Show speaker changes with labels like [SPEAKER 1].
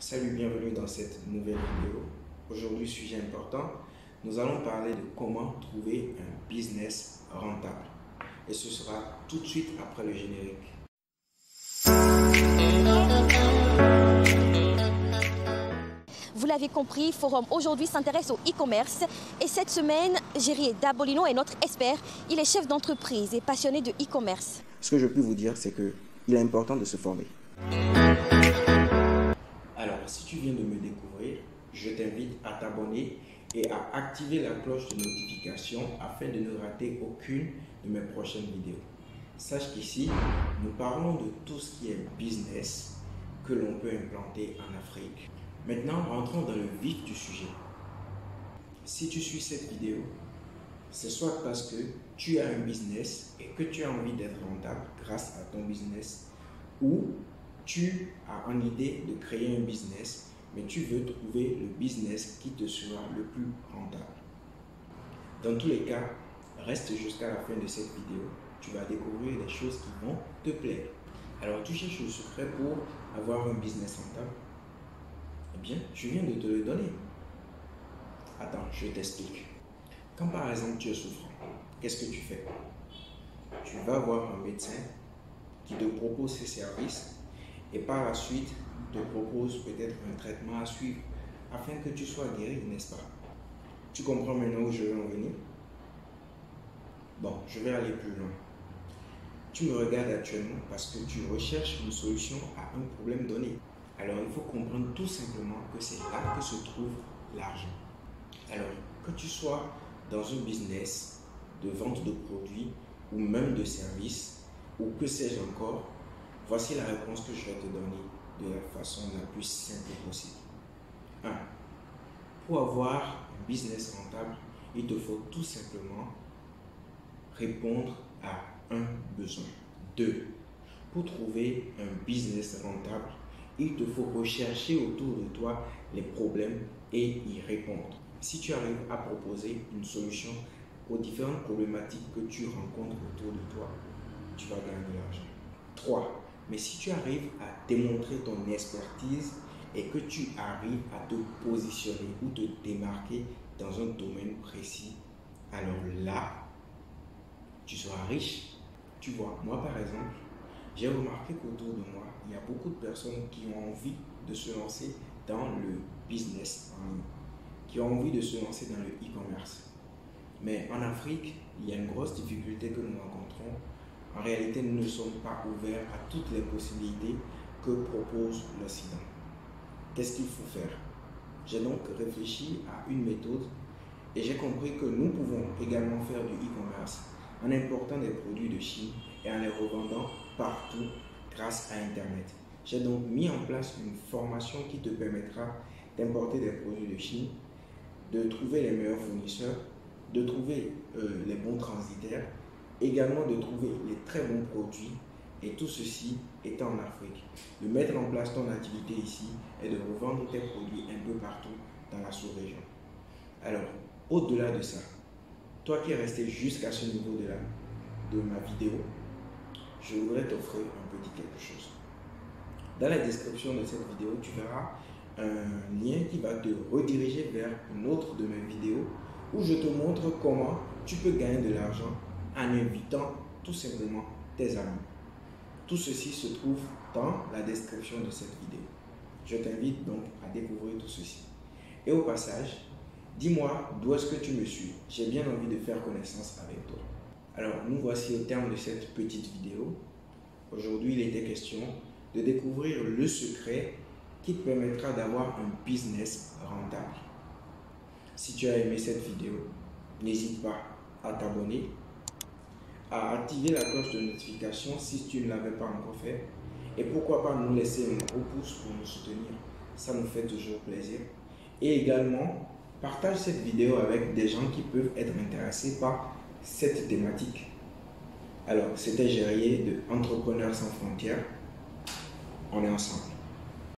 [SPEAKER 1] Salut, bienvenue dans cette nouvelle vidéo. Aujourd'hui, sujet important, nous allons parler de comment trouver un business rentable. Et ce sera tout de suite après le générique.
[SPEAKER 2] Vous l'avez compris, Forum aujourd'hui s'intéresse au e-commerce. Et cette semaine, Géry Dabolino est notre expert. Il est chef d'entreprise et passionné de e-commerce.
[SPEAKER 1] Ce que je peux vous dire, c'est qu'il est important de se former. Alors, si tu viens de me découvrir, je t'invite à t'abonner et à activer la cloche de notification afin de ne rater aucune de mes prochaines vidéos. Sache qu'ici, nous parlons de tout ce qui est business que l'on peut implanter en Afrique. Maintenant, rentrons dans le vif du sujet. Si tu suis cette vidéo, c'est soit parce que tu as un business et que tu as envie d'être rentable grâce à ton business, ou tu as en idée de créer un business, mais tu veux trouver le business qui te sera le plus rentable. Dans tous les cas, reste jusqu'à la fin de cette vidéo. Tu vas découvrir des choses qui vont te plaire. Alors, tu cherches le secret pour avoir un business rentable? Eh bien, je viens de te le donner. Attends, je t'explique. Quand par exemple tu es souffrant, qu'est-ce que tu fais? Tu vas voir un médecin qui te propose ses services et par la suite te propose peut-être un traitement à suivre afin que tu sois guéri, n'est-ce pas? Tu comprends maintenant où je veux en venir? Bon, je vais aller plus loin. Tu me regardes actuellement parce que tu recherches une solution à un problème donné. Alors, il faut comprendre tout simplement que c'est là que se trouve l'argent. Alors, que tu sois dans un business de vente de produits ou même de services ou que sais-je encore, voici la réponse que je vais te donner de la façon la plus simple possible. 1. Pour avoir un business rentable, il te faut tout simplement répondre à un besoin. 2. Pour trouver un business rentable, il te faut rechercher autour de toi les problèmes et y répondre. Si tu arrives à proposer une solution aux différentes problématiques que tu rencontres autour de toi, tu vas gagner de l'argent. 3. Mais si tu arrives à démontrer ton expertise et que tu arrives à te positionner ou te démarquer dans un domaine précis, alors là, tu seras riche. Tu vois, moi par exemple, j'ai remarqué qu'autour de moi, il y a beaucoup de personnes qui ont envie de se lancer dans le business en ligne, qui ont envie de se lancer dans le e-commerce. Mais en Afrique, il y a une grosse difficulté que nous rencontrons. En réalité, nous ne sommes pas ouverts à toutes les possibilités que propose l'Occident. Qu'est-ce qu'il faut faire? J'ai donc réfléchi à une méthode et j'ai compris que nous pouvons également faire du e-commerce en important des produits de Chine et en les revendant partout grâce à Internet. J'ai donc mis en place une formation qui te permettra d'importer des produits de Chine, de trouver les meilleurs fournisseurs, de trouver les bons transitaires, également de trouver les très bons produits, et tout ceci étant en Afrique. De mettre en place ton activité ici et de revendre tes produits un peu partout dans la sous-région. Alors, au-delà de ça, toi qui es resté jusqu'à ce niveau de ma vidéo, je voudrais t'offrir un petit quelque chose. Dans la description de cette vidéo, tu verras un lien qui va te rediriger vers une autre de mes vidéos où je te montre comment tu peux gagner de l'argent en invitant tout simplement tes amis. Tout ceci se trouve dans la description de cette vidéo. Je t'invite donc à découvrir tout ceci. Et au passage, dis-moi d'où est-ce que tu me suis. J'ai bien envie de faire connaissance avec toi. Alors, nous voici au terme de cette petite vidéo. Aujourd'hui, il était question de découvrir le secret qui te permettra d'avoir un business rentable. Si tu as aimé cette vidéo, n'hésite pas à t'abonner, à activer la cloche de notification si tu ne l'avais pas encore fait. Et pourquoi pas nous laisser un gros pouce pour nous soutenir. Ça nous fait toujours plaisir. Et également, partage cette vidéo avec des gens qui peuvent être intéressés par cette thématique. Alors, c'était Géry de Entrepreneurs sans frontières. On est ensemble.